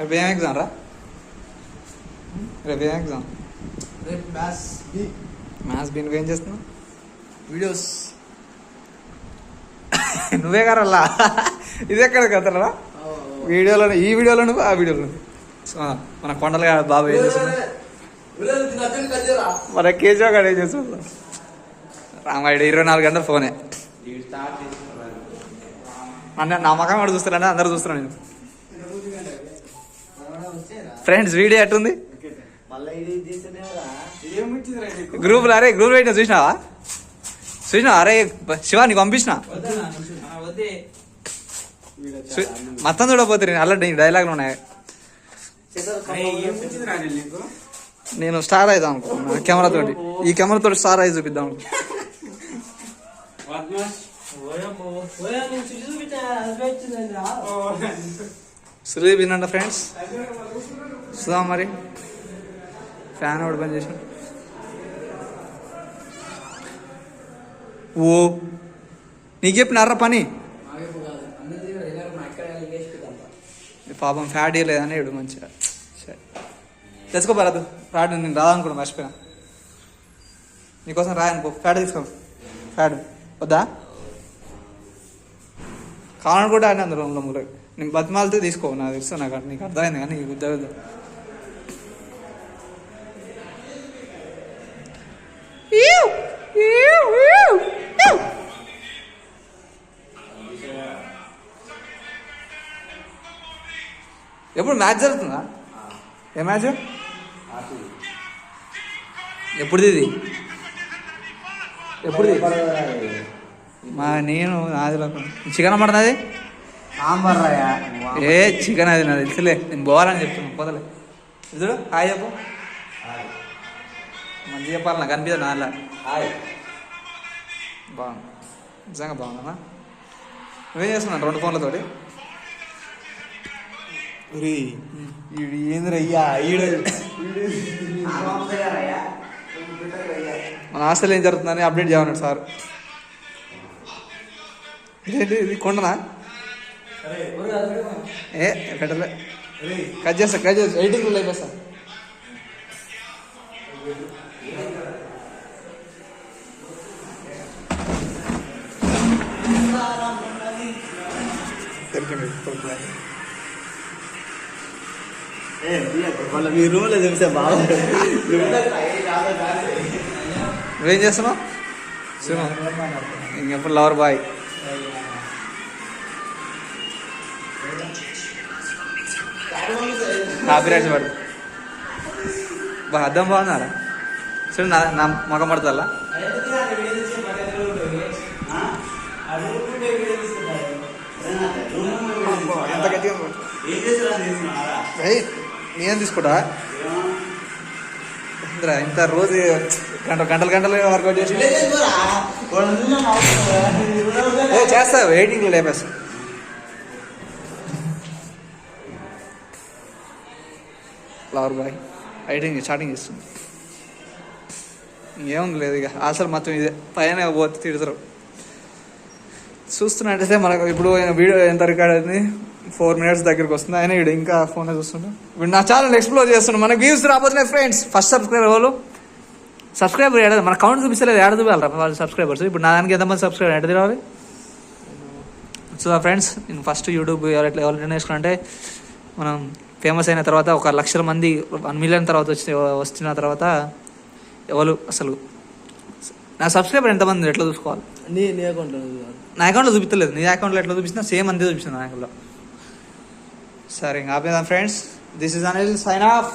రేపు ఏం ఎగ్జామ్ రా? రేపు ఏం ఎగ్జామ్? రేపు మ్యాథ్స్ బి. Maths B. నువ్వేం చేస్తున్నావు? వీడియోస్. నువ్వే కరల్లా ఇది ఎక్కడ కదరా? వీడియోలో ఈ వీడియోలో నువ్వు ఆ వీడియోలో మన కొండలు బాబు ఏం చేస్తున్నావు? మన కేజీఓ గారు ఏం చేస్తున్నావు? రామాయుడు 24 గంటలు ఫోనే. నా మకం కూడా చూస్తారంటే అందరు చూస్తున్నాను నేను. ఫ్రెండ్స్ వీడియో ఎట్టుంది? గ్రూపులు అరే గ్రూప్ పెట్టిన చూసినావా? అరే శివ నీకు పంపించిన మొత్తం చూడకపోతే అలా డైలాగులు ఉన్నాయి. నేను స్టార్ అవుదాం అనుకున్నా కెమెరా తోటి. ఈ కెమెరా తోటి స్టార్ అయి చూపిద్దాం. సురేష్ వినండి ఫ్రెండ్స్. చూద్దాం మరి. ఫ్యాన్ ఒకటి బంద్ చేసిన. ఓ నీకు చెప్పినారా పని? పాపం ఫ్యాట్ ఇవ్వలేదని ఇడు మంచిగా తెచ్చుకోబోరాదు. ఫ్యాట్ నేను రాదనుకున్నా, మర్చిపోయినా. నీకోసం రాయనుకో. ఫ్యాట్ తీసుకో. ఫ్యాట్ వద్దా? కావాలని కూడా అని అందరు రూమ్లో మూల నేను బతిమాలతో తీసుకో. నాకు తెలుసు, నాకు నీకు అర్థమైంది కానీ నీకు ఉద్యోగం. ఎప్పుడు మ్యాచ్ జరుగుతుందా? ఏ మ్యాచ్? ఎప్పుడుది ఇది? ఎప్పుడుది? నేను నాది చికెన్ అమ్మడుతుంది. ఏ చికెన్ అది నాకు తెలుసులే. నేను పోవాలని చెప్తున్నాను. పోతలే చూడు. హాయ్ చెప్పు. మంచి చెప్పాలి. నాకు అనిపించదు నాలా. బాగుంది, నిజంగా బాగుందన్నా. నువ్వేం చేస్తున్నాను 2 ఫోన్లతోటి? మన హాస్టల్ ఏం జరుగుతుందని అప్డేట్ చేయమన్నాడు సార్. ఇదేంటి ఇది? కొండనా? ఏ పెట్టలే. కట్ చేస్తా ఎడిటింగ్ లేపేస్తా. మీ రూమ్ లో చూసా బాబు. నువ్వేం చేస్తున్నావు? ఇంకెప్పుడు లవర్ బాయ్. కాపీరైట్స్ పడు. అర్థం బాగున్నారా? చూడు నా మొఖం పడతా. ఎంత గట్టిగా నేనేం తీసుకుంటా? ఇంత రోజు గంటలు వర్కౌట్ చేసి చేస్తా. వెయిటింగ్లో లేపేస్తా. ఫ్లవర్ బాయ్ వెయిటింగ్ స్టార్టింగ్ చేస్తుంది. ఇంకేముంది లేదు ఇక. అసలు మొత్తం ఇదే. పైన పోతే తిడతారు. చూస్తున్నట్టయితే మనకు ఇప్పుడు వీడియో ఎంత రికార్డ్ అయింది? 4 minutes దగ్గరికి వస్తుంది. అయినా వీడు ఇంకా ఫోన్ చూస్తుంటాం. ఇప్పుడు నా ఛానల్ ఎక్స్ప్లోర్ చేస్తున్నాం. మనకు వ్యూస్ రాబోతున్నాయి ఫ్రెండ్స్. ఫస్ట్ సబ్స్క్రైబర్ వాళ్ళు సబ్స్క్రైబర్ ఏడాది మన కౌంట్ చూపిస్తలేదు. ఏడాది చూడాలరా వాళ్ళు సబ్స్క్రైబర్స్. ఇప్పుడు నా దానికి ఎంతమంది సబ్స్క్రైబర్ ఏడాది రావాలి? సో ఫ్రెండ్స్, నేను ఫస్ట్ యూట్యూబ్ ఎవరైనా నేర్చుకుంటే మనం ఫేమస్ అయిన తర్వాత 1 లక్షల మంది 1 million తర్వాత వచ్చిన తర్వాత ఎవరు అసలు నా సబ్స్క్రైబర్ ఎంతమంది ఎట్లా చూసుకోవాలి? నా అకౌంట్లో చూపించలేదు. నీ అకౌంట్లో ఎట్లా చూపిస్తున్నా సేమ్ అంతే చూపిస్తుంది నా అకౌంట్లో. సరే ఇంకా ఆపేదాం friends. This is Anil sign of.